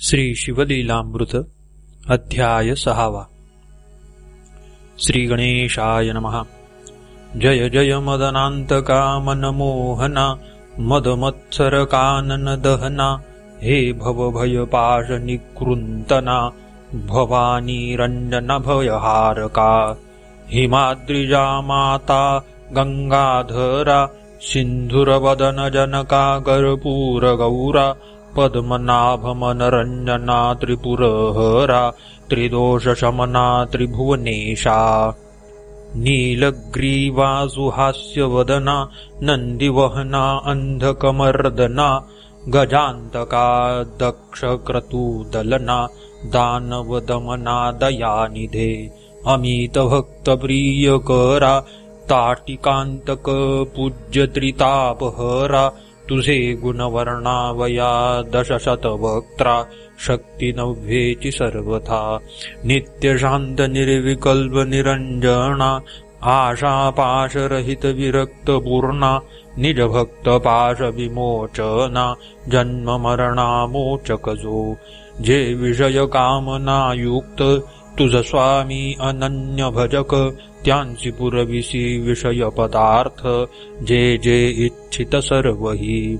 श्री शिवलीलामृत अध्याय 6 श्री गणेशाय नमः। जय जय मदनांतका मनमोहना मदमत्सर कानन दहना हे भव भय पाश निकृंतना भवानी रंजन भयहारका हिमाद्रिजा माता गंगाधरा सिंधुरवदन जनका कर्पूर गौरा पद्मनाभ मनरंजना त्रिपुरहरा त्रिदोष शमना त्रिभुवनेशा नीलग्रीवा सुहास्यवदना नंदिवहना अंधकमर्दना गजान्तका दक्षक्रतुदलना दानवदमना दयानिधे अमितभक्तप्रियकरा ताटिकान्तक पूज्य त्रितापहरा तुझे गुणवर्णावया दशशतवक्त्रा शक्ति नव्येची सर्वथा नित्य शांत निर्विकल्प निरंजना आशापाशरहित विरक्त पूर्णा निज भक्त पाश विमोचना जन्म मरणामोचक जो जे विषय कामना युक्त तुझ स्वामी अनन्य भजक त्यांची पुरविसी विषय पदार्थ जे जे इच्छित सर्वही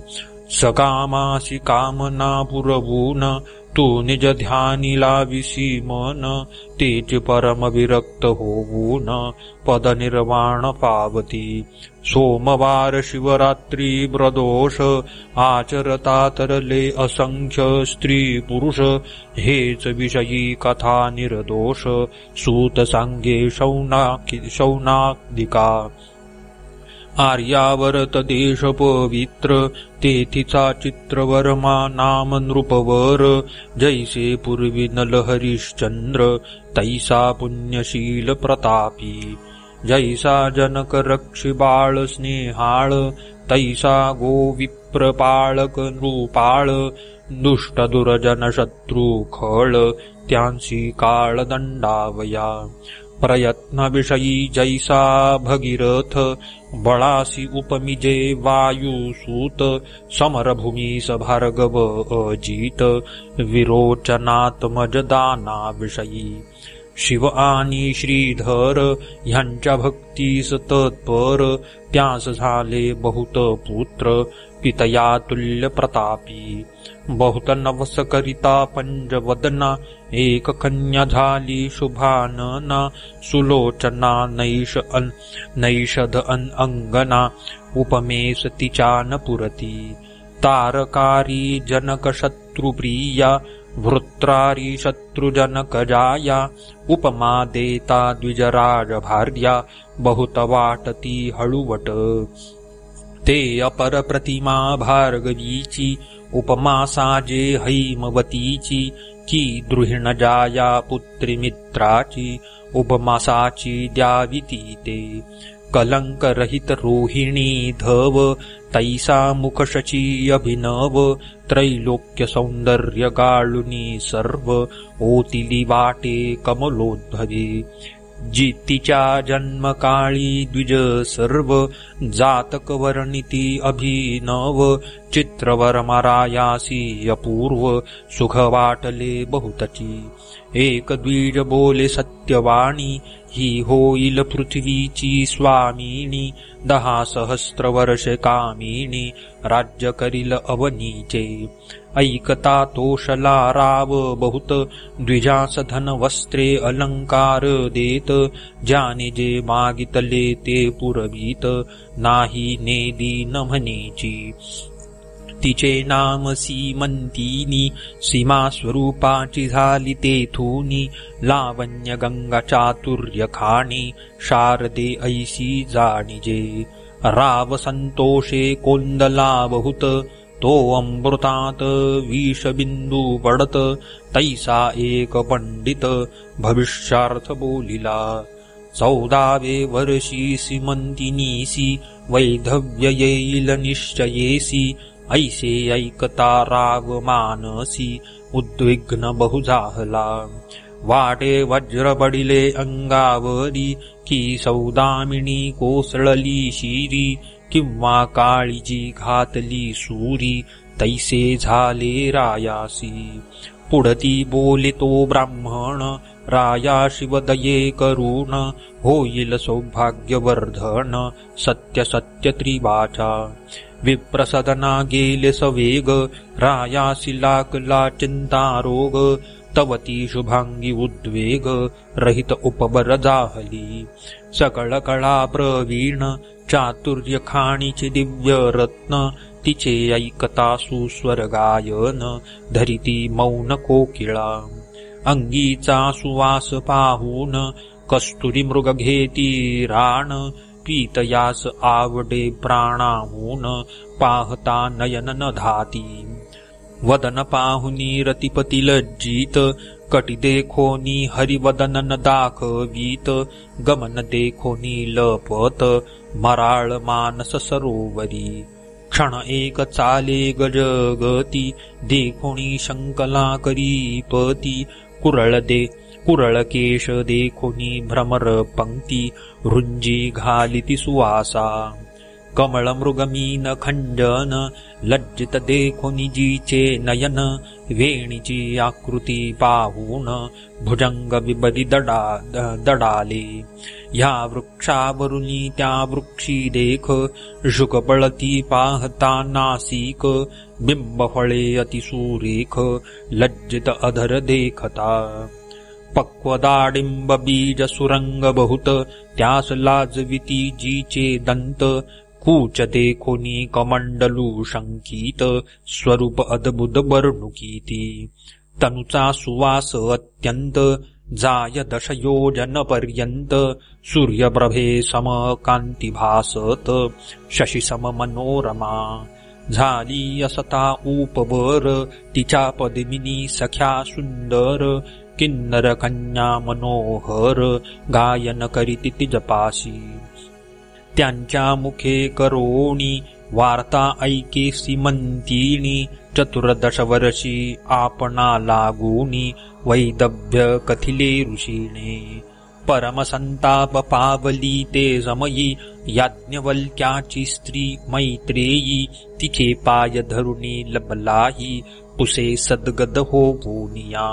सकामासी कामना पुरवून तू निज ध्यानी लाविसी मन तेच परम विरक्त होवून पद निर्वाण पावती सोमवार शिवरात्री प्रदोष आचरता तरले असंख्य स्त्री पुरुष हेच विषयी कथा निर्दोष सूत सांगे शौनादिका आर्यावर्त देश पवित्र तेथिचा चित्रवर्मा नाम नृपवर जैसे पूर्वी नलहरिश्चंद्र तैसा पुण्यशील प्रतापी जैसा जनक रक्षी बाळ स्नेहाळ तैसा गोविप्रपाळक नृपाळ दुष्ट दुर्जन शत्रु खळ त्यांची काळ दंडावया प्रयत्न विषयी जैसा भगीरथ बळासी उपमिजे वायुसूत समरभूमीस भार्गव अजित विरोचनात्मज दाना विषयी शिव आणि श्रीधर ह्यांच्या भक्तीस तत्पर त्यास झाले बहुत पुत्र पितया तुल्य प्रतापी बहुत नवस करिता पंचवदना एक कन्या झाली शुभानना सुलोचना नैषध अंगना उपमेस तिच्या न पुरती तारकारी जनक शत्रुप्रिया वृत्रारी शत्रुजनक जाया उपमा देता द्विजराज भार्या बहुत वाटती हळुवट ते अपर प्रतिमा भार्गवीची उपमा साजे हैमवतीची की द्रुहिण जाया पुत्री मित्राची उपमा साची द्याविती ते कलंक रहित रोहिणी धव तैसा मुखशची अभिनव त्रैलोक्य सौंदर्य गाळुनी सर्व ओतिली वाटे कमलोद्भवे जितीच्या जन्मकाळी द्विज सर्व जातक वर्णिती अभिनव चित्रवर्मरायासी अपूर्व सुख वाटले बहुतची एक द्विज बोले सत्यवाणी ही होईल पृथ्वीची स्वामिनी 10 सहस्त्र वर्ष कामिनी राज्य करील अवनीचे ऐकता तोषला राव बहुत द्विजास धन वस्त्रे अलंकार देत ज्याने जे मागितले ते पुरवीत नाही नेदी न म्हणेची तिचे नाम सीमंतिनी सीमा स्वरूपाची झाली तेथुनी लावण्य गंगा चातुर्य खाणी शारदे ऐसी जाणिजे राव संतोषे कोंदला बहुत तो अमृतात विषबिंदू पडत तैसा एक पंडित भविष्यार्थ बोलिला 14वे वर्षी सीमंतिनीसी वैधव्य येईल निश्चयेसी ऐसे ऐकता राव मानसी उद्विग्न बहु झाला वाटे वज्र पडिले अंगावरी की सौदामिनी कोसळली शिरी किंवा काळीजी घातली सूरी तैसे झाले रायासी. पुढती बोले तो ब्राह्मण, राया शिवदये करुण, होईल सौभाग्यवर्धन, सत्य सत्य त्रिवाचा. विप्रसदना गेले सवेग, रायासी लागला चिंतारोग, तवती शुभांगी उद्वेग, रहित उपबर जाहली. सकळ कळा प्रवीण, चातुर्य खाणीचे दिव्य रत्न, तिचे ऐकता सुस्वर गायन, धरिती मौन कोकिळा. अंगीचा सुवास पाहून, कस्तुरी मृग घेती राण, पीतयास आवडे प्राणाहून, पाहता नयन न धाती. वदन पाहुनी रतिपती लज्जित, कटी देखोनी हरिवदन न दाखवीत, गमन देखोनी लपत, मराळ मानस सरोवरी. क्षण एक चाले गजगती, देखोनी शंकला करीपती, कुरळ केश देखोनी भ्रमर पंक्ती, रुंजी घालिती सुवासा. कमळ मृगमीन खंजन, लज्जित देखोनी जीचे नयन, वेणीची आकृती पाहून, भुजंग विबरी दडाले. ह्या वृक्षावरुनी त्या वृक्षी देख, शुकपळती पाहता नासिक, बिंबफळे अतिसुरेख, लज्जित अधर देखता. पक्वदाडिंब बीज सुरंग बहुत, त्यास लाजविती जीचे दंत, कूच देखोनी कमंडलू शंकित, स्वरूप अद्भुत बर्णुकीती. तनुचा सुवास अत्यंत, जाय 10 योजन पर्यंत, सूर्यप्रभे सम कांती भासत, शशी सम मनोरमा. झाली असता उपवर, तिच्या पद्मिनी सख्या सुंदर, किन्नर कन्या मनोहर, गायन करीती तिजपाशी. त्यांच्या मुखे करोणी, वार्ता ऐके सीमंतिनी, 14 वर्षी आपणा लागूनी, वैदव्य कथिले ऋषीने. परमसंताप पावली ते समयी, याज्ञवल्क्याची स्त्री मैत्रेयी, तिचे पाय धरुणी लबलाही, पुसे सद्गद होऊनिया.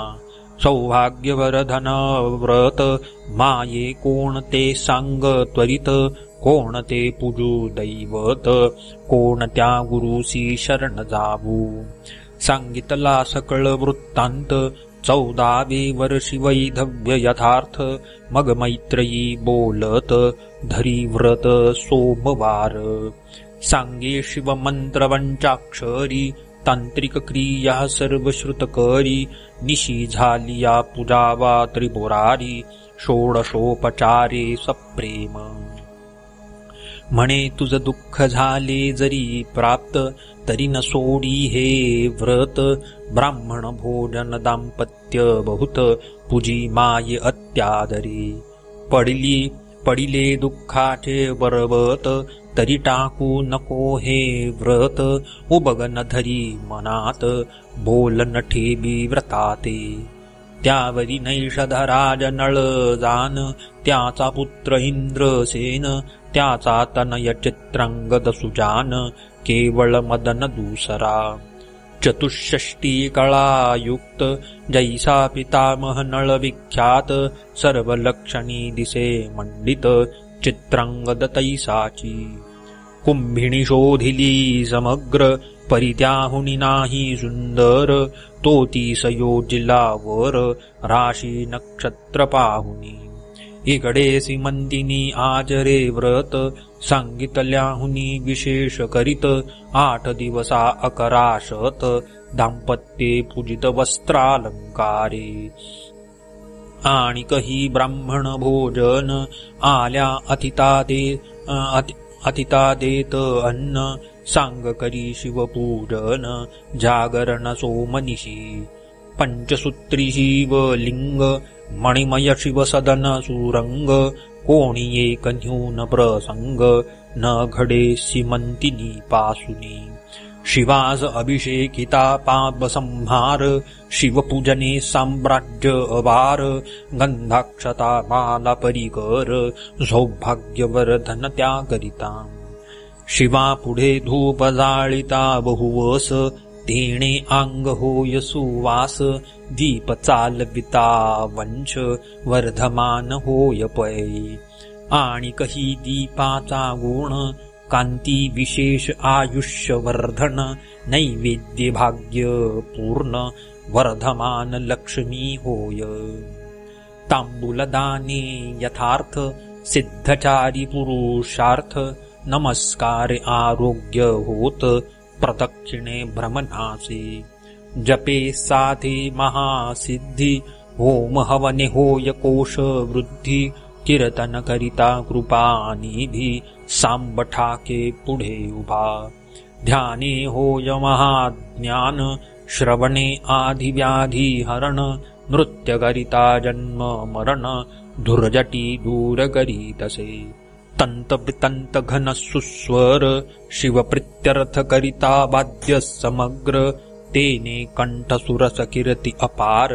सौभाग्यवर्धन व्रत, माये कोण ते सांग त्वरित, कोण ते पूजू दैवत, कोण त्या गुरुसी शरण जावू. सांगितला सकळ वृत्तांत, 14वे वर्षी वैधव्य यथार्थ, मग मैत्रेयी बोलत, धरी व्रत सोमवार. सांगे शिव मंत्र पंचाक्षरी, तांत्रिक क्रिया सर्व श्रुत करी, निशी झालिया पूजावा त्रिपुरारी, षोडशोपचारे सप्रेम. म्हणे तुझ दुःख झाले जरी प्राप्त, तरी न सोडी हे व्रत. ब्राह्मण भोजन दाम्पत्य बहुत, पूजी माये अत्यादरी. पडिले दुःखाचे पर्वत, तरी टाकू नको हे व्रत. उबगन धरी मनात, बोलन ठेबी व्रताते. त्यावरी नैषधराज नळ जान, त्याचा पुत्र इंद्रसेन, त्याचा तनय चित्रांगद सुजान, केवळ मदन दूसरा. 64 कळायुक्त, जैसा पितामह नळ विख्यात, सर्व लक्षणी दिसे मंडित, चित्रांगद तैसाची. कुंभिणी शोधिली समग्र, परित्याहुनी नाही सुंदर, तो 30 योजिला वर, राशी नक्षत्र पाहुनी. इकडे सीमंतिनी आचरे व्रत, सांगितल्याहुनी विशेष करीत, 8 दिवसा 11 शत, दाम्पत्ये पूजित वस्त्रालंकारे. आणि कही ब्राह्मण भोजन, आल्या अतिता देत अन्न, सांग करी शिवपूजन, जागरण सोमनिशी. पंचसूत्री शिवलिंग, मणिमय शिवसदन सुरंग, कोणी एक न्यून प्रसंग, न घडे सीमंतिनी पासुनी. शिवास अभिषेकिता पाप संहार, शिवपूजने साम्राज्य अवार, गंधाक्षता माला परिकर, सौभाग्यवर्धन त्या करिता. शिवा पुढे धूप जाळिता बहुवस, तेणे अंग होय सुवास दीप चालविता वंश वर्धमान होय पै आणि कही दीपाचा गुण कांती विशेष आयुष्य वर्धन नैवेद्य भाग्य पूर्ण वर्धमान लक्ष्मी होय तांबूलदाने यथार्थ सिद्धचारी पुरुषार्थ नमस्कार आरोग्य होत प्रदक्षिणे भ्रमणासे जपे साधे महासिद्धी होम हवने होय कोश वृद्धी कीर्तन करिता कृपानिधी सांब ठाके पुढे उभा ध्याने होय महाज्ञान श्रवणे आधिव्याधी हरण नृत्य करिता जन्म मरण धुर्जटी दूर करीतसे तंत वितंत घन सुस्वर शिव प्रीत्यर्थ करिता वाद्य समग्र तेने कंठ सुरस कीर्ति अपार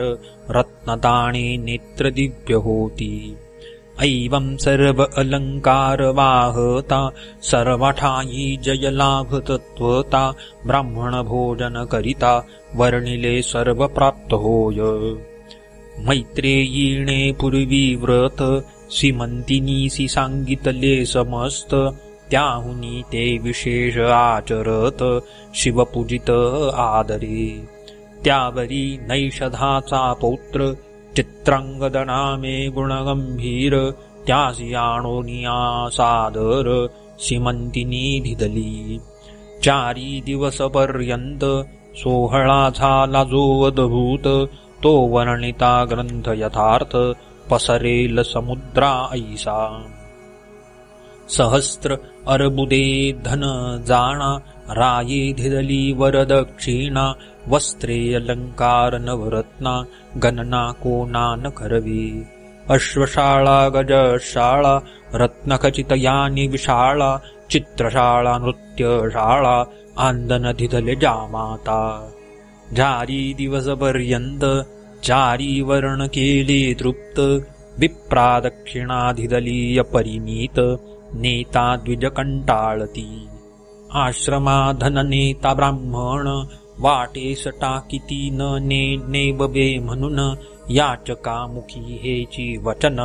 रत्नदाणे नेत्र दिव्य होती ऐवं सर्व अलंकार वाहता सर्वठाई जय लाभ तत्वता ब्राह्मण भोजन करिता वर्णिले सर्व प्राप्त होय मैत्रेयीणे पूर्वी व्रत सीमंतिनीसी सांगितले समस्त त्याहुनी ते विशेष आचरत शिवपूजित आदरे त्यावरी नैषधाचा पौत्र चित्रांगदनामे गुणगंभीर त्यासी आणोनिया सादर सीमंतिनी धिदली 4 दिवस पर्यंत सोहळा झाला जो अद्भुत तो वर्णिता ग्रंथ यथार्थ पसरेल समुद्रा ऐसा सहस्त्र अर्बुदे धन जाणा राये धिदली वरदक्षिणा वस्त्रे अलंकार नवरत्ना गणना कोना न करवी अश्वशाळा गजशाळा रत्नखचित यानी विशाळा चित्रशाळा नृत्यशाळा आंदन धिदले जामाता 4 दिवसपर्यंत 4 वर्ण केले तृप्त विप्रा दक्षिणाधिदलीय परिमित नेता द्विज कंटाळती आश्रमा धन नेता ब्राह्मण वाटेस टाकिती न नेबबे म्हणून याचकामुखी हेची वचन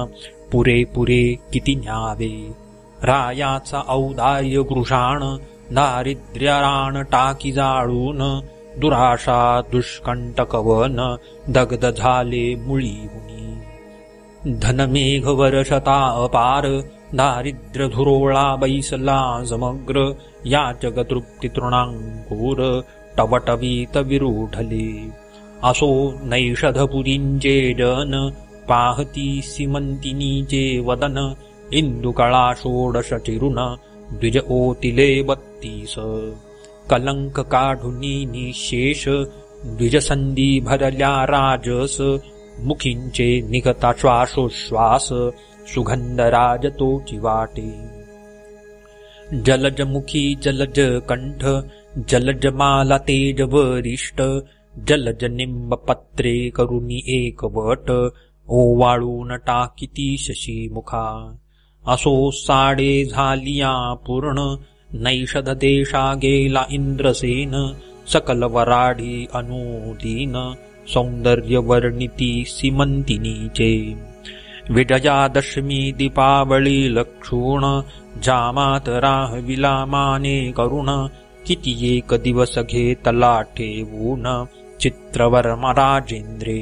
पुरे किती न्यावे रायाचा औदार्य गृषाण दारिद्र्यराण टाकी जाळून दुराशा दुष्कंटकवन दग्ध झाले मुळीहुनी धनमेघ वर्षता अपार दारिद्र्य धुरोळा बैसला समग्र याचक तृप्ती तृणांकुर टवटवीत विरूढले असो नैषधपुरींचे जन पाहती सीमंतिनीचे वदन इंदुकळा षोडश चिरुन द्विज ओतिले 32 कलंक काढुनी निशेष द्विजसंधी भरल्या राजस मुखींचे निघता श्वासोश्वास सुगंध राजतोची वाटे जलज मुखी जलज कंठ जलज माला तेज वरिष्ठ जलज निंब पत्रे करुणी एक वट ओवाळून टाकिती शशी मुखा असो साडे झालिया पूर्ण नैषध देशा गेला इंद्रसेन सकल वराढी अनुदीन सौंदर्य वर्णिती सीमंतिनीचे विजयादशमी दीपावळी लक्षूण जामात राहविला माने करुण किती एक दिवस घेतला ठेवून चित्रवर्मा राजेंद्रे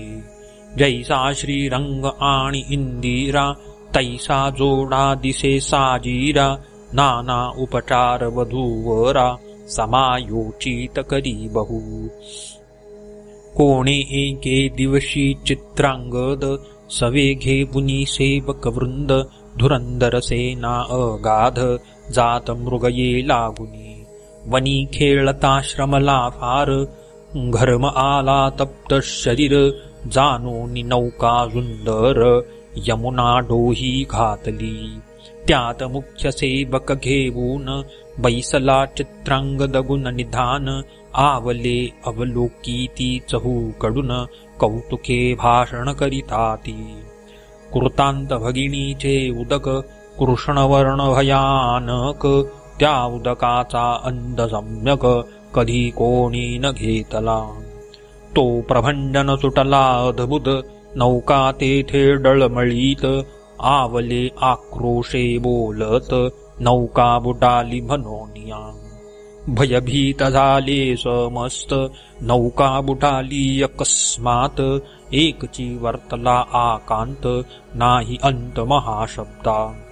जैसा श्रीरंग आणि इंदिरा तैसा जोडा दिसे साजीरा नाना उपचार वधूवरा समायोचित करी बहु कोणे एके दिवशी चित्रांगद सवे घेऊनी सेवक वृंद धुरंदर सेना अगाध जात मृगये लागुनी वनी खेळता श्रमला फार घर्म आला तप्त शरीर जानोनी नौका सुंदर यमुना डोही घातली त्यात मुख्य सेवक घेऊन बैसला चित्रांगद गुण निधान आवले अवलोकीती चहूकडून कौतुके भाषण करिताती कृतांत भगिनीचे उदक कृष्णवर्ण भयानक त्या उदकाचा अंध सम्यक कधी कोणी न घेतला. तो प्रभंजन सुटला अद्भुत, नौका तेथे डळमळीत. आवले आक्रोशे बोलत, नौका बुडाली म्हणोनिया. भयभीत झाले समस्त, नौका बुडाली अकस्मात. एकची वर्तला आकांत, नाही अंत महाशब्दा.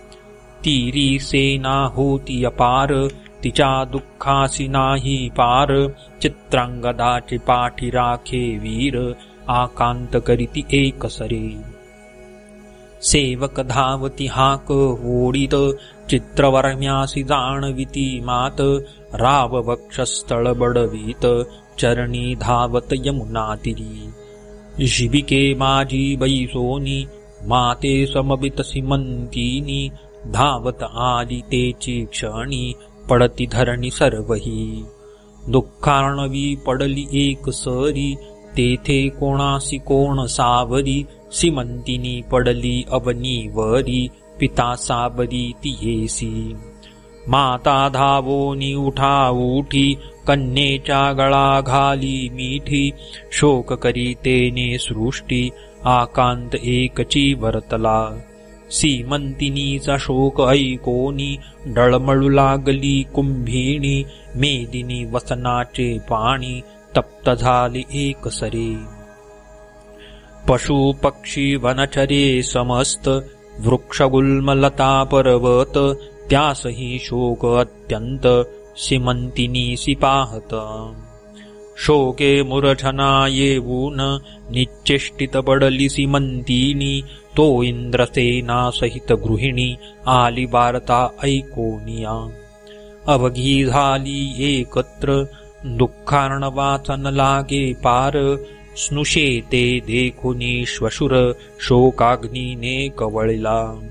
तीरी सेना होती अपार, तिच्या दुःखासी नाही पार. चित्रांगदाची पाठी राखे वीर, आकांत करीती एकसरे. सेवक धावती हाक ओढीत, चित्रवर्म्यासी जाणविती मात. राव वक्षस्थळ बडवीत, चरणी धावत यमुना तिरी. शिबिके माझी बैसोनी, माते समबित सीमंतीनी. धावत आली तेची क्षणी, पडती धरणी सर्वही. दुःखार्णवी पडली एक सरी, तेथे कोणासी कोण सावरी. सीमंतिनी पडली अवनीवरी, पिता साबरी तियेसी. माता धावोनी उठा उठी, कन्येच्या गळा घाली मिठी. शोक करी तेने सृष्टी, आकांत एकची वर्तला. सीमंतिनीचा शोक ऐकोनी, डळमळू लागली कुंभिणी. मेदिनी वसनाचे पाणी, तप्त झाले एकसरे. पशु पक्षी वनचरे समस्त, वृक्षगुल्मलता पर्वत. त्यासही शोक अत्यंत, सीमंतिनीसी पाहत. शोके मूर्छना येऊन, निश्चेष्टित पडली सीमंतिनी. तो इंद्रसेना सहित गृहिणी, आली वार्ता ऐकोनिया. अवघी झाली एकत्र, दुःखार्णवाचन लागे पार. स्नुषेते देखुनी श्वशुर, शोकाग्नीने कवळला.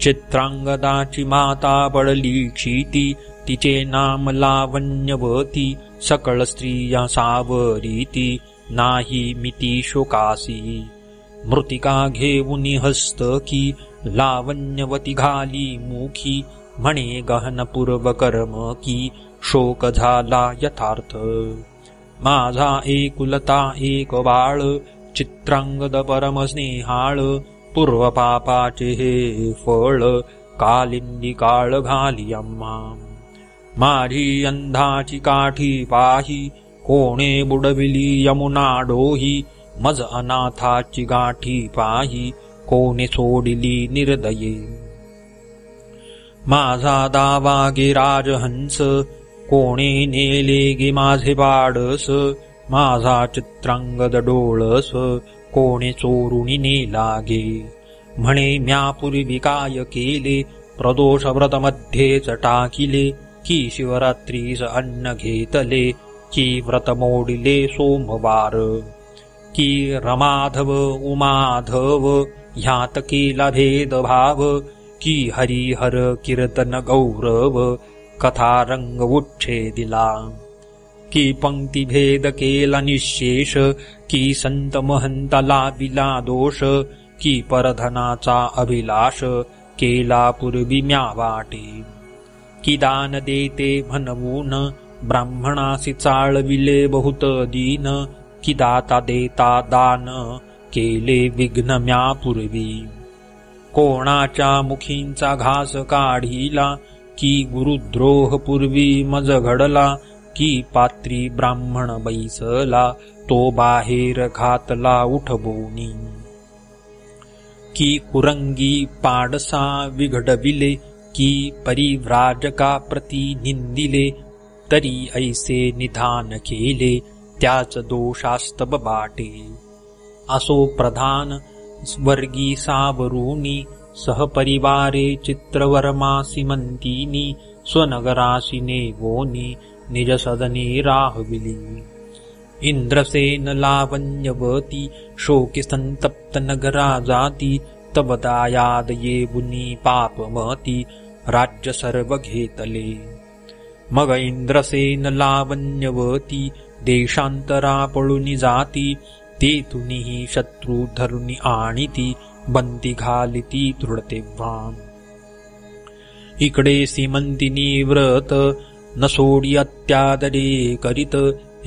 चित्रांगदाची माता पडली क्षिती, तिचे नाम लावण्यवती. सकळ स्त्रिया सावरीती, नाही मिती शोकासी. मृतिका घेऊनी हस्तकी, लावण्यवती घाली मुखी. म्हणे गहनपूर्व कर्म की, शोक झाला यथार्थ. माझा एकुलता एक बाळ, चित्रांगद परम स्नेहाळ. पूर्व पापाचे हे फळ, कालिंदी काळ घाली अम्मा. माझी अंधाची काठी पाही, कोणे बुडविली यमुना डोही. मज अनाथाची गाठी पाही, कोणे सोडिली निर्दये. माझा दावा गे राजहंस, कोणे नेले गे माझे बाडस. माझा चित्रांगद डोळस, कोणे चोरुणी नेला गे. म्हणे म्या पूर्वी काय केले, प्रदोष व्रत मध्येच टाकिले. की शिवरात्रीस अन्न घेतले, की व्रत मोडिले सोमवार. की रमाधव उमाधव, ह्यात केला भेदभाव. की हरिहर कीर्तन गौरव, कथा रंग उच्छेदिला. की पंक्ती भेद केला निशेष, की संत महंत लाविला दोष. की परधनाचा अभिलाष, केला पूर्वी म्या वाटे. की दान देते म्हणवून, ब्राह्मणासी चाळविले बहुत दीन. की दाता देता दान, केले विघ्न म्या पूर्वी. कोणाच्या मुखींचा घास काढिला, की गुरुद्रोह पूर्वी मज घडला. की पात्री ब्राह्मण बैसला, तो बाहेर घातला उठबोनी. की कुरंगी पाडसा विघडविले, की परिव्राजका प्रती निंदिले. तरी ऐसे निधान केले, त्याच दोषास्तब बाटे. असो प्रधान स्वर्गी सावरूनी, सहपरिवारे चित्रवर्मा सीमंतिनी. स्वनगरासी नेवोनी, निज सदने राहविली. इंद्रसेन लावण्यवती, शोके संतप्त नगरा जाती. तब दायाद येऊनी पापमती, राज्य सर्व घेतले. मग इंद्रसेन लावण्यवती, देशांतरा पळूनी जाती. तेथुनीही शत्रू धरुनी आणिती, बंदी घालिती दृढ तेव्हा. इकडे सीमंतिनी व्रत, न सोडी अत्यादरे करीत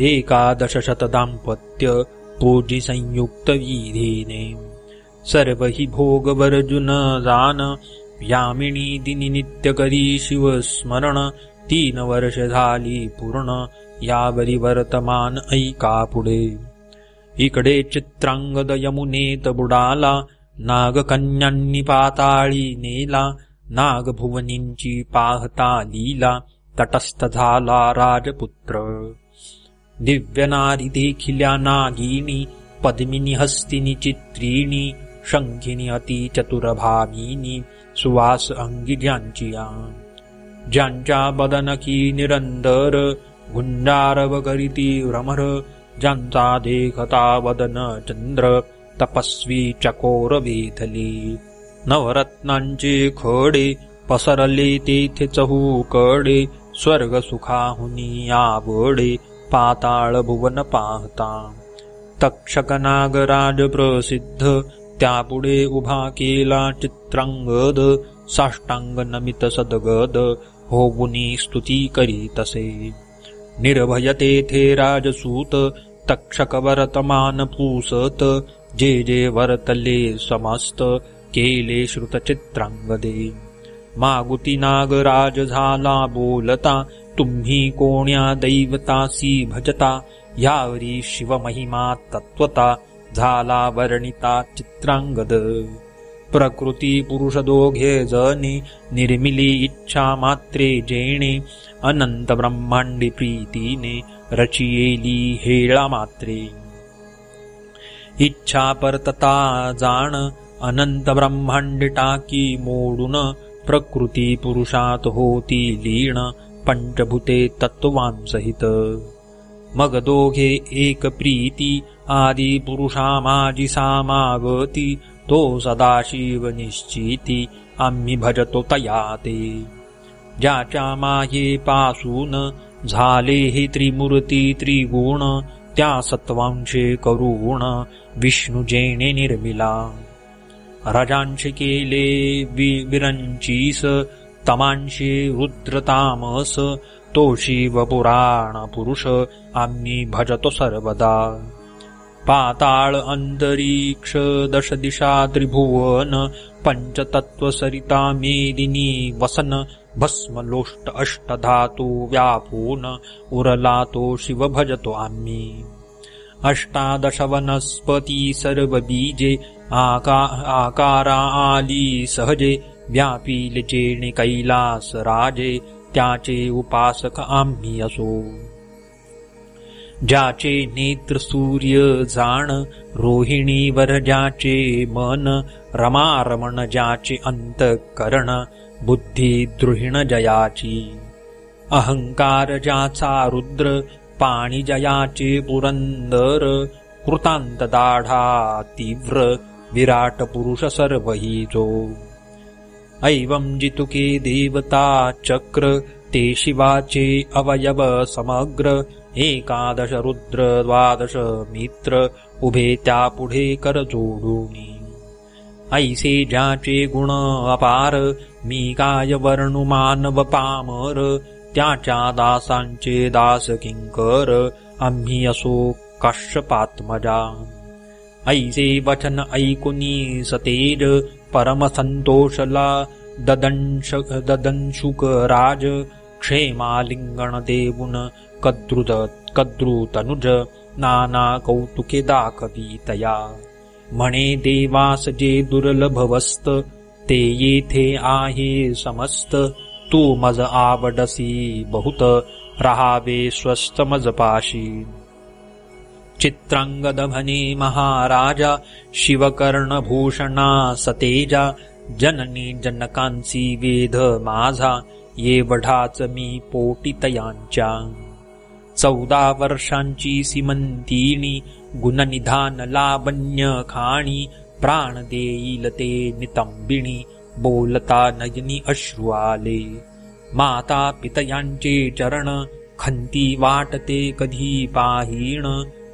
1100 दाम्पत्य पूजी संयुक्त विधीने सर्व हि भोग वर्जुन जान यामिनी दिनी नित्य करी शिवस्मरण 3 वर्ष झाली पूर्ण यावरी वर्तमान ऐका पुढे इकडे चित्रांगद यमुनेत बुडाला नागकन्यांनी पाताळी नेला नागभुवनींची पाहता लीला तटस्थ झाला राजपुत्र दिव्य नारी देखिल्या नागिनी पद्मिनी हस्तिनी चित्रिणी शंखिनी अति चतुर भामिनी सुवास अंगी ज्यांच्या बदनकी निरंतर गुंडारव करीती भ्रमर ज्यांचा देखता वदन चंद्र तपस्वी चकोर वेधली नवरत्नांचे खडे पसरले तेथे चहूकडे स्वर्ग सुखाहुनी आवडे पाताळ भुवन पाहता तक्षक नागराज प्रसिद्ध त्यापुढे उभा केला चित्रांगद साष्टांग नमित सदगद होऊनी स्तुती करीतसे निर्भय तेथे राजसूत तक्षक वर्तमान पूसत जे जे वर्तले समस्त केले श्रुत चित्रांगदे मागुती नागराज झाला बोलता तुम्ही कोण्या दैवतासी भजता यावरी शिवमहिमा तत्वता झाला वर्णिता चित्रांगद प्रकृती पुरुष दोघे जणी निर्मिली इच्छा मात्रे जेणे अनंत ब्रह्मांडी प्रीतीने रचियेली हेळा मात्रे इच्छा परतता जाण अनंत ब्रह्मांड टाकी मोडून प्रकृती पुरुषात होती लीन पंचभूते तत्वांसहित मग दोघे एक प्रीती आदि पुरुषा माझी सामागती तो सदाशिव निश्चिती आम्ही भजतो तया ते ज्याच्या मायेपासून झाले हे त्रिमूर्ती त्रिगुण त्या सत्वांशे करुण विष्णू जेणे निर्मिला रजांशे केले विरंचीस तमांशे रुद्रतामस तो शिव पुराण पुरुष आम्ही भजतो सर्वदा पाताळ अंतरिक्ष दश दिशा त्रिभुवन पंचतत्व सरिता मेदिनी वसन भस्म लोष्ट अष्टधातू व्यापून उरला तो शिव भजतो आम्ही 18 वनस्पती सर्व बीजे आकारा आली सहजे व्यापील जेणे कैलास राजे त्याचे उपासक आम्ही असो ज्याचे नेत्र सूर्य जाण रोहिणीवर ज्याचे मन रमारमण ज्याचे अंतःकरण बुद्धी द्रुहिण जयाची अहंकार ज्याचा रुद्र पाणी जयाचे पुरंदर कृतांत दाढा तीव्र विराट पुरुष सर्व हि जो ऐवं जितुके देवता चक्र ते शिवाचे अवयव समग्र 11 रुद्र 12 मित्र उभे त्या पुढे कर जोडूनी ऐसे ज्याचे गुण अपार मी काय वर्णु मानव पामर त्याच्या दासांचे दास किंकर आम्ही असो काश्यपात्मजा ऐसे वचन ऐकुनी सतेज परम संतोषला ददंशुक राज क्षेमालिंगण देऊन कद्रुतनुज नाना कौतुके दाखवितया म्हणे देवास जे दुर्लभ वस्त ते येथे आहे समस्त तू मज आवडसी बहुत रहावे स्वस्थ मज पाशी चित्रांगद म्हणे महाराजा शिवकर्णभूषणा सतेजा जननी जनकांसी वेध माझा येवढाच मी पोटितयांच्या 14 वर्षांची सीमंतिनी गुणनिधान लावण्य खाणी प्राण देईल ते नितंबिणी बोलता नयनी अश्रू आले माता पितयांचे चरण खंती वाटते कधी पाहीण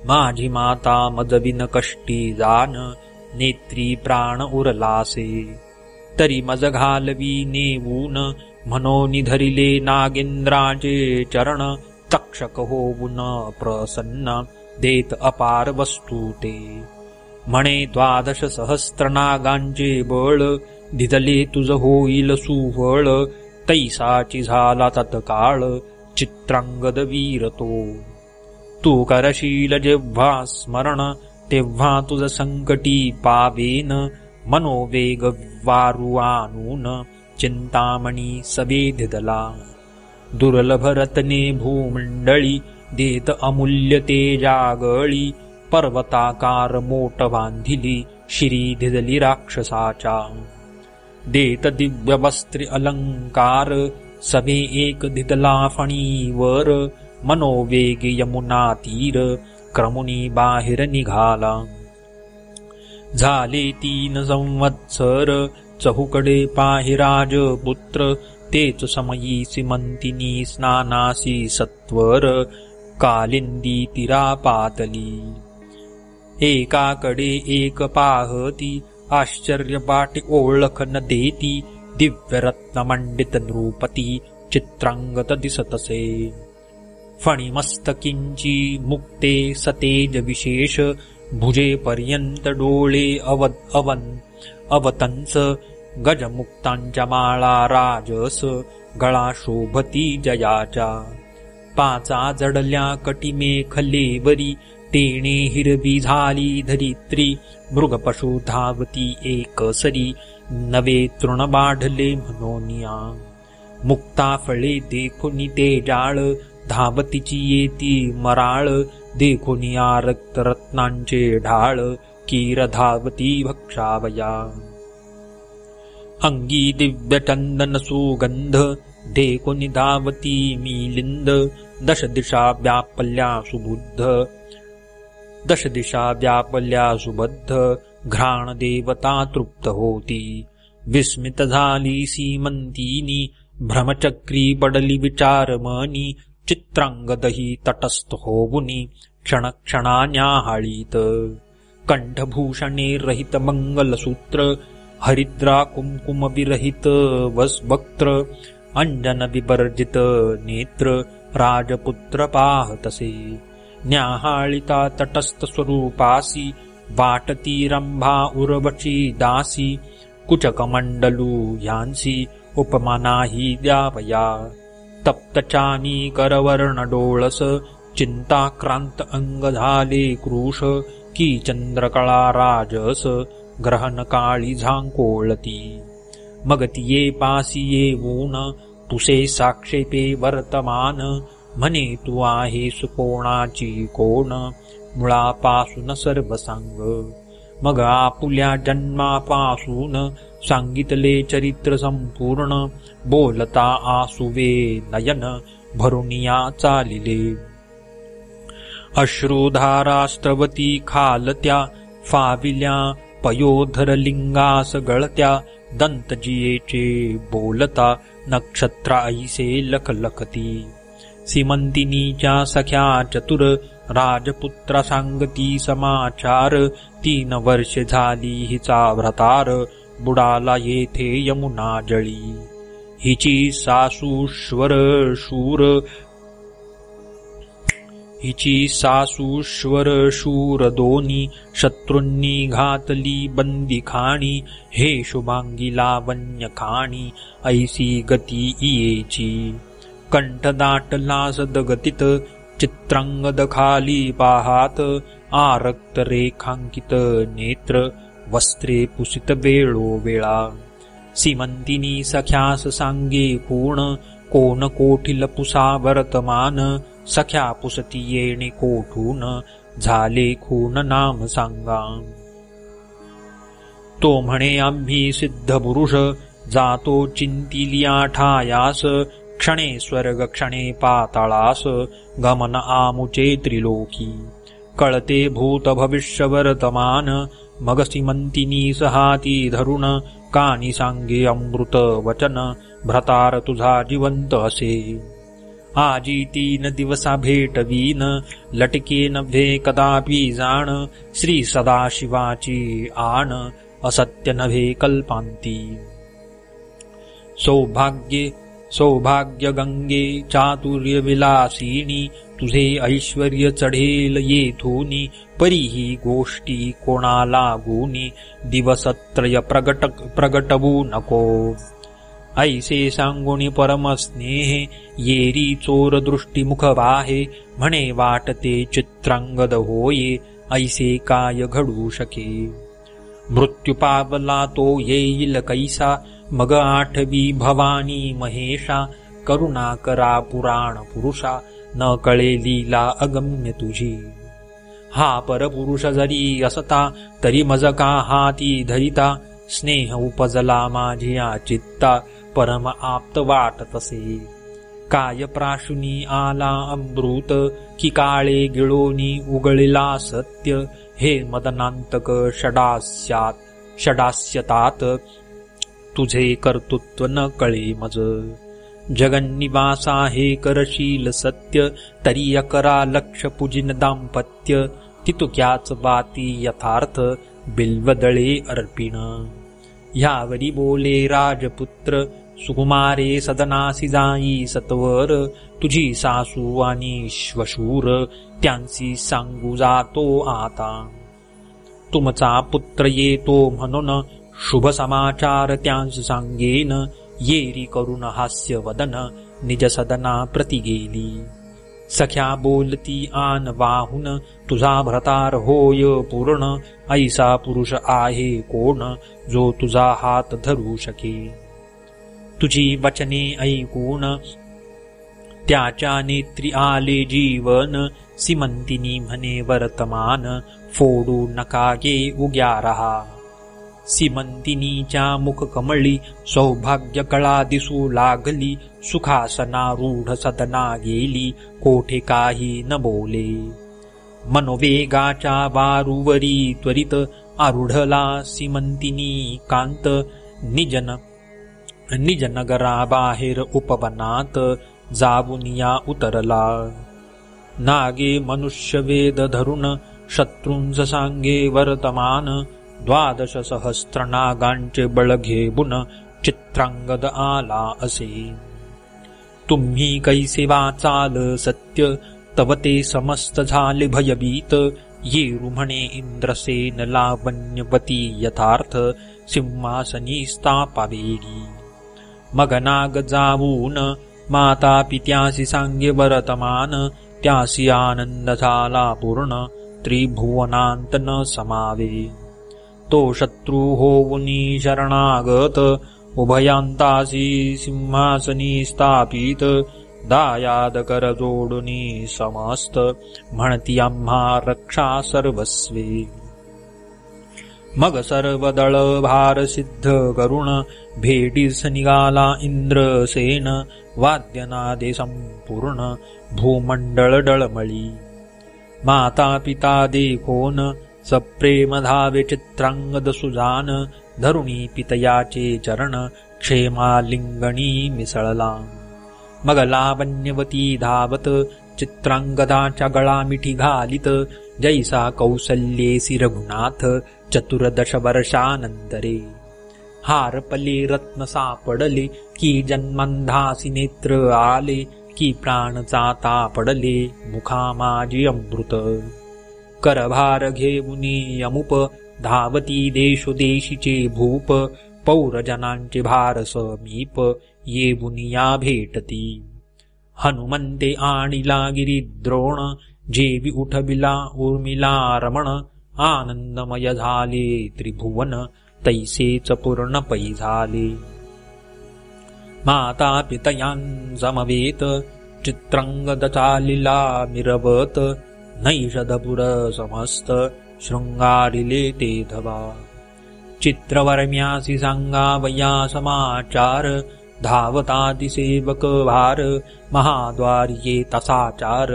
माझी माता मजविन कष्टी जान नेत्री प्राण उरलासे तरी मज घालवी नेवून म्हणून धरिले नागेंद्राचे चरण, तक्षक होऊन प्रसन्न देत अपार वस्तू ते. म्हणे 12 सहस्त्र नागांचे बळ, दिदले तुझ होईल सुफळ, तैसाची झाला तत्काळ चित्रांगद वीर तो. तू करशील जेव्हा स्मरण, तेव्हा तुझ संकटी पावेन, मनोवेग वारू आणून चिंतामणी सवेधिदला. दुर्लभ रत्ने भूमंडळी, देत अमूल्य तेजागळी, पर्वताकार मोठ बांधिली, शिरी धिदली राक्षसाच्या. देत दिव्य वस्त्री अलंकार, सभे एक धिदला फणीवर, मनोवेग यमुना तीर, क्रमुनी बाहेर निघाला. झाले 3 संवत्सर, चहूकडे पाहि राजपुत्र, तेच समयी सीमंतिनी स्नानासी सत्वर, कालिंदी तीरा पातली. एकाकडे एक पाहती, आश्चर्य वाटे ओळख न देती, दिव्य रत्नमंडित नृपती चित्रांगत दिसतसे. फणिमस्तकिंची मुक्ते सतेज विशेष, भुजेपर्यंत डोळे अवतंस, गजमुक्तांच्या माळा राजस, गळा शोभती जयाच्या. 5 जडल्या कटिमेखलेवरी, तेणे हिरवी झाली धरित्री, मृगपशु धावती एकसरी, नवे तृण वाढले म्हणोनिया. मुक्ता फळे देखुनी तेजाळ, धावतीची येती मराळ, देखुनिया रक्तरत्नांचे ढाळ, कीर धावती भक्षावया. अंगी दिव्य चंदन सुगंध, देखुनी धावती मिलिंद, 10 दिशा व्यापल्या सुबुद्ध, 10 दिशा व्यापल्या सुबद्ध, घ्राण देवता तृप्त होती. विस्मित झाली सीमंतिनी, भ्रमचक्री पडली विचारमनी, चित्रांगदही तटस्थ होऊनी क्षणक्षणा न्याहाळीत. कंठभूषणे रहित मंगलसूत्र, हरिद्रा कुंकुम विरहित वक्त्र, अंजन विवर्जित नेत्र, राजपुत्र पाहतसे. न्याहाळिता तटस्थ स्वरूपासी, वाटती रंभा उर्वशी दासी, कुचकमंडलू ह्यांसी उपमानाही द्यावया. तप्तचानी करवर्ण डोळस, चिंताक्रांत अंग झाले कृश, की चंद्रकळा राजस, ग्रहण काळी झांकोळती. मग तिये पासी येऊन, तुसे साक्षेपे वर्तमान, म्हणे तू आहेस कोणाची कोण, मुळापासून सर्व सांग. मग आपुल्या जन्मापासून सांगितले चरित्र संपूर्ण, बोलता आसुवे नयन भरुनिया चालिले. अश्रुधारास्त्रवती खालत्या, फाविल्या पयोधर लिंगास गळत्या, दंतजियेचे बोलता नक्षत्रा ऐसे लखलखती. सीमंतिनीच्या सख्या चतुर, राजपुत्रा सांगती समाचार, 3 वर्षे झाली हिचा भ्रतार, बुडाला येथे यमुना जळी. हिची सासूश्वर शूर दोन्ही, शत्रूंनी घातली बंदी खाणी, हे शुभांगी लावण्य खाणी, ऐसी गती इयेची. कंठ दाटला सदगतीत, चित्रांगद खाली पाहात, आरक्त रेखांकित नेत्र, वस्त्रे पुसित वेळोवेळा. सीमंतिनी सख्यास सांगे कोण कोठील पुसा वर्तमान, सख्या पुसती येणे कोठून, झाले खून नाम सांगा. तो म्हणे आम्ही सिद्ध पुरुष, जातो चिंतिलिया ठायास, क्षणे स्वर्ग क्षणे पाताळास, गमन आमुचे त्रिलोकी. कळते भूत भविष्य वर्तमान, मग सीमंतिनी सहाती धरुण, कानी सांगे अमृत वचन, भ्रतार तुझा जिवंत असे. आजी 3 दिवसा भेटवीन, लटके नव्हे कदापि जाण, श्री सदाशिवाची आण, असत्य नव्हे कल्पांती. सौभाग्ये सौभाग्य गंगे चातुर्य विलासिनी तुझे ऐश्वर्य चढेल येथूनी परीही गोष्टी कोणाला गुणी दिवसत्रय प्रगटवू नको ऐसे सांगुनी परमस्नेहे येरी चोर दृष्टी मुख वाहे म्हणे वाटते चित्रांगद होये ऐसे काय घडू शके मृत्यू पावला तो येईल कैसा मग आठवी भवानी महेशा करुणा करा पुराण पुरुषा न कळे लीला अगम्य तुझी हा परपुरुष जरी असता तरी मज का हाती धरिता स्नेह उपजला माझिया चित्ता परम आप्त वाटतसे काय प्राशुनी आला अमृत की काळे गिळोनी उगळिला सत्य हे मदनांतक षडास्यतात तुझे कर्तृत्व न कळे मज जगन्निवासा हे करशील सत्य तरी अकरा लक्ष पूजिन दाम्पत्य तितुक्याच बाती यथार्थ बिल्वदळे अर्पिण ह्यावरी बोले राजपुत्र सुकुमारे सदनासी जाई सत्वर तुझी सासू आणि श्वशूर त्यांची सांगू जातो आता तुमचा पुत्र येतो म्हणून शुभ समाचार त्यांस सांगेन येरी करून हास्य वदन निज सदना प्रति गेली सख्या बोलती आन वाहून तुझा भ्रतार होय पूर्ण ऐसा पुरुष आहे कोण जो तुझा हात धरू शके तुझी वचने ऐकून त्याच्या नेत्री आले जीवन सीमंतिनी म्हणे वर्तमान फोडू नका गे उग्या रहा सीमंतिनीच्या मुख कमळी सौभाग्य कळा दिसू लागली सुखासनारूढ सदना गेली कोठे काही न बोले मनोवेगाच्या वारूवरी त्वरित आरूढला सीमंतिनी कांत निज नगराबाहेर उपवनात जाऊन या उतरला नागे मनुष्य वेद धरून शत्रूंच सांगे वर्तमान 12 सहस्त्र नागांचे बळ घेऊन चित्रांगद आला असे तुम्ही कैसे वाचाल सत्य तव ते समस्त झाले भयभीत येरू म्हणे इंद्रसेन लावण्यवती यथार्थ सिंहासनी स्थापावेगी मग नाग जाऊन माता पित्यासी सांगे वर्तमान त्यासी आनंद झाला पूर्ण त्रिभुवनांत न समावे तो शत्रु होऊनी शरणागत उभयांतासी सिंहासनी स्थापित दायाद कर जोडुनी समस्त म्हणती आम्हा रक्षा सर्वस्वे मग सर्व दळ भार सिद्ध करुण भेटीस निघाला इंद्रसेन वाद्यनादे संपूर्ण भूमंडळ डळमळी माता पिता देखोन सप्रेम धावे चित्रांगद सुजान धरुणी पितयाचे चरण क्षेमालिंगणी मिसळला मग लावण्यवती धावत चित्रांगदाच्या गळा मिठी घालित जैसा कौसल्येसी रघुनाथ 14 वर्षानंतरे हारपले रत्न सापडले की जन्मंधासी नेत्र आले की प्राण जाता पडले मुखा माझी अमृत करभार घेऊनी यमुप धावती देशोदेशीचे भूप पौरजनांचे भार समीप येऊनिया भेटती हनुमंते आणिला गिरिद्रोण जेवी उठविला उर्मिला रमण आनंदमय झाले त्रिभुवन तैसेच पूर्ण पै झाले माता पितयांसमवेत चित्रांगद चालिला मिरवत नैषधपुर समस्त शृंगारिले ते धवा चित्रवर्म्यासी सांगावया समाचार धावताति सेवक भार महाद्वार्ये तसाचार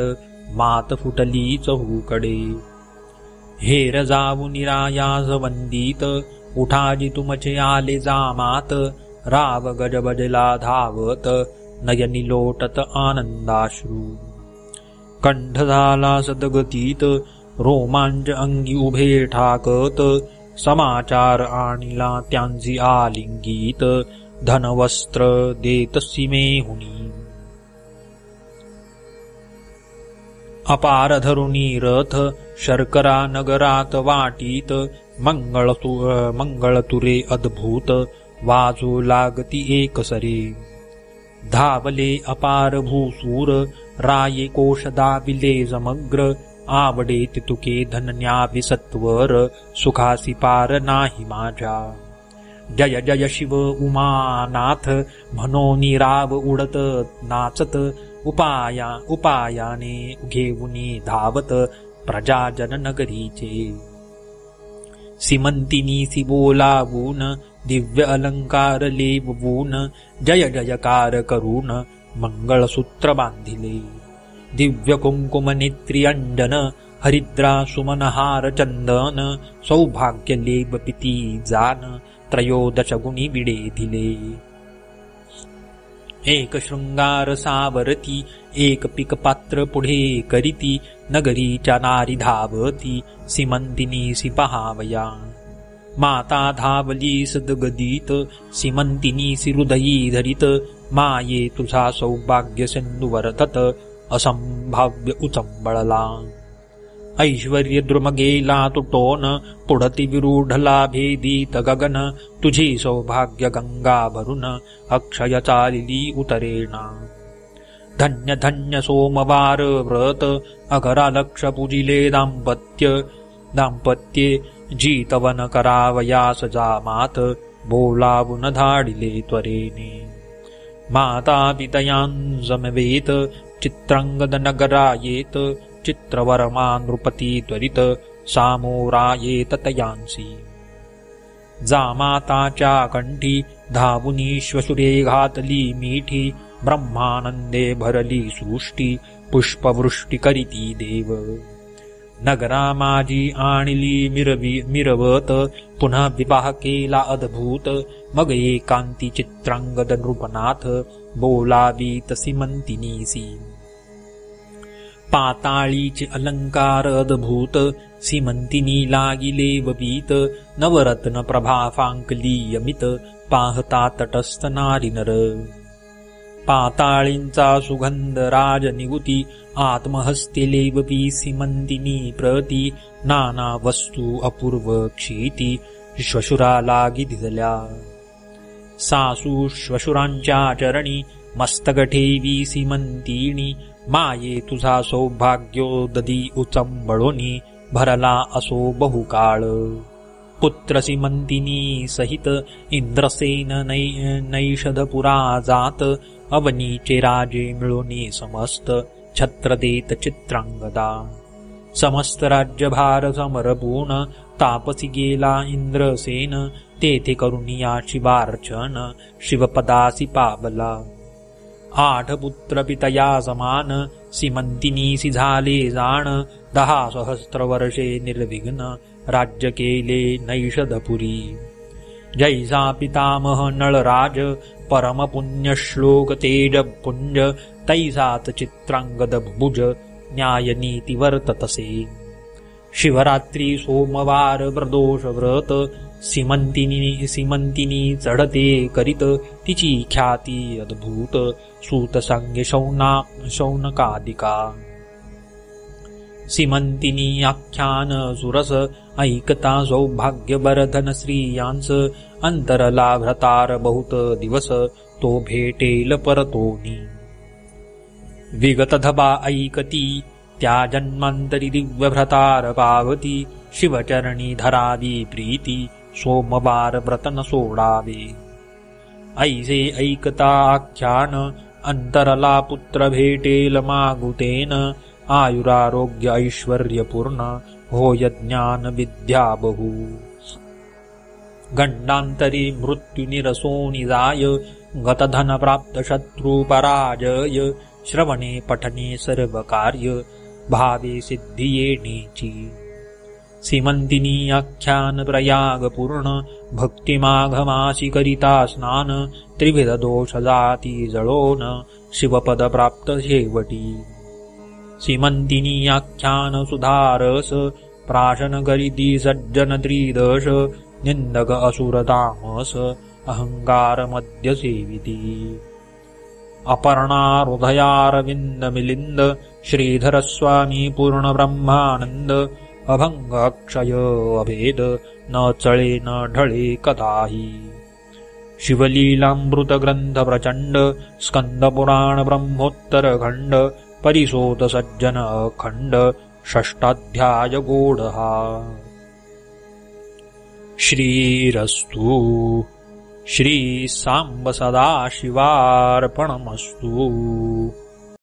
मात फुटली चहूकडे हेर जाऊ निरायास वंदित उठाजी तुमचे आले जामात राव गजबजला धावत नयनी लोटत आनंदाश्रू कंठ झाला सदगतीत रोमांच अंगी उभे ठाकत समाचार आणिला त्यांची आलिंगीत धनवस्त्र देतसी मेहुनी. अपार धरुणी रथ शर्करा नगरात वाटीत, मंगळतुरे अद्भुत वाजू लागती एकसरी. धावले अपार भूसूर राये कोश दाविले समग्र, आवडे तितुके धन्यावि सत्वर सुखासी पार नाही माझ्या. जय जय शिव उमानाथ म्हणोनी राव उडत नाचत, उपायाने घेऊनी धावत प्रजाजन नगरीचे. सीमंतिनीसी बोलावून दिव्य अलंकार लेवून, जय जयकार करून मंगळसूत्र बांधिले. दिव्य कुंकुम नेत्री अंजन हरिद्रा सुमनहार चंदन, सौभाग्य लेप पिती जान त्रयोदश गुणी विडे दिले. एक शृंगार सावरती एक पीक पात्र पुढे करीती, नगरीच्या नारी धावती सीमंतिनीसी पहावया. माता धावली सदगदित सीमंतिनीसी हृदयी धरित, माये तुझा सौभाग्य सिंधू वर्तत असंभाव्य उचंबळला. ऐश्वर्य द्रुमगेला तुटोन पुढती विरूढला भेदीत गगन, तुझी सौभाग्य गंगा भरून अक्षय चालिली उतरेना. धन्य धन्य सोमवार व्रत अकरा लक्ष पूजिले दाम्पत्ये, जीतवन करावयास जामात बोलावून धाडिले त्वरेने. माता पितयांसमवेत चित्रांगद नगरायेत, चित्रवर्मा नृपती त्वरित सामोरायेत तयांसी. जामाताच्या कंठी धावुनी श्वशुरे घातली मिठी, ब्रह्मानंदे भरली सृष्टी पुष्पवृष्टी करीती देव. नगरा माझी आणली मिरवत पुन्हा विवाह केला अद्भुत, मग एकांती चित्रांगद नृपनाथ बोलावीत सीमंतिनीसी. पाताळीचे अलंकार अद्भुत सीमंतिनी लागिले ववीत, नवरत्न प्रभा फांकली यमित पाहता तटस्थ नारी नर. पाताळींचा सुगंध राज निगुती आत्महस्ते लेववी सीमंतिनी प्रती, नाना वस्तू अपूर्व क्षिती श्वशुरा लागी दिसल्या. सासू श्वशुरांच्या चरणी मस्तक ठेवी सीमंतिनी, माये तुझा सौभाग्योददी उचंबळोनी भरला असो बहुकाळ. पुत्र सीमंतिनी सहित इंद्रसेन नैषधपुरा जात, अवनीचे राजे मिळोनी समस्त छत्र देत चित्रांगदा. समस्त राज्यभार समरपूर्ण तापसी गेला इंद्रसेन, तेथे करुणिया शिवार्चन शिवपदासी पावला. 8 पुत्र पितया समान सीमंतिनीसी झाले जाण, 10 सहस्त्र वर्षे निर्विघ्न राज्य केले नैषधपुरी. जैसा पितामह नळराज परम पुण्य श्लोक तेज पुंज, तैसात चित्रांगद भुज न्याय नीती वर्ततसे. शिवरात्री सोमवार प्रदोष व्रत सीमंतिनी चढते करीत, तिची ख्याती अद्भुत सूत सांगे शौनकादिका. सीमंतिनी आख्यान सुरस ऐकता सौभाग्य बरधन स्त्रियांस, अंतरला भ्रतार बहुत दिवस तो भेटेल परतोनी. विगत धबा ऐकती त्या जन्मांतरी दिव्य भ्रतार पावती, शिवचरणी धरावी प्रीती सोमवार व्रतन सोडावे. ऐसे ऐकता आख्यान अंतरला पुत्र भेटेल मागुतेन, आयुरारोग्य ऐश्वर्यपूर्ण होय ज्ञान विद्या बहु. गंडांतरी मृत्यू निरसोनी जाय, गतधन प्राप्त शत्रु पराजय, श्रवणे पठने सर्व कार्य भावे सिद्धी येणेची. सीमंतिनी आख्यान प्रयाग पूर्ण भक्तिमाघमासी करिता स्नान, त्रिविध दोष जाती जळोन शिवपद प्राप्त शेवटी. सीमंतिनी आख्यान सुधारस प्राशन करीती सज्जन त्रिदश, निंदक असुर तामस अहंगारमद्य सेविति अपर्णाहृदयारविन्दमिलिन्द श्रीधरस्वामी पूर्णब्रह्मानन्द अभङ्गक्षय अभेद न चळे न ढळे कदाहि शिवलीलामृतग्रन्थ प्रचण्ड स्कन्दपुराण ब्रह्मोत्तरखण्ड परिसोत सज्जन अखण्ड षष्ठाध्याय गोढः श्रीरस्तु श्री सांब सदाशिवार्पणमस्तु।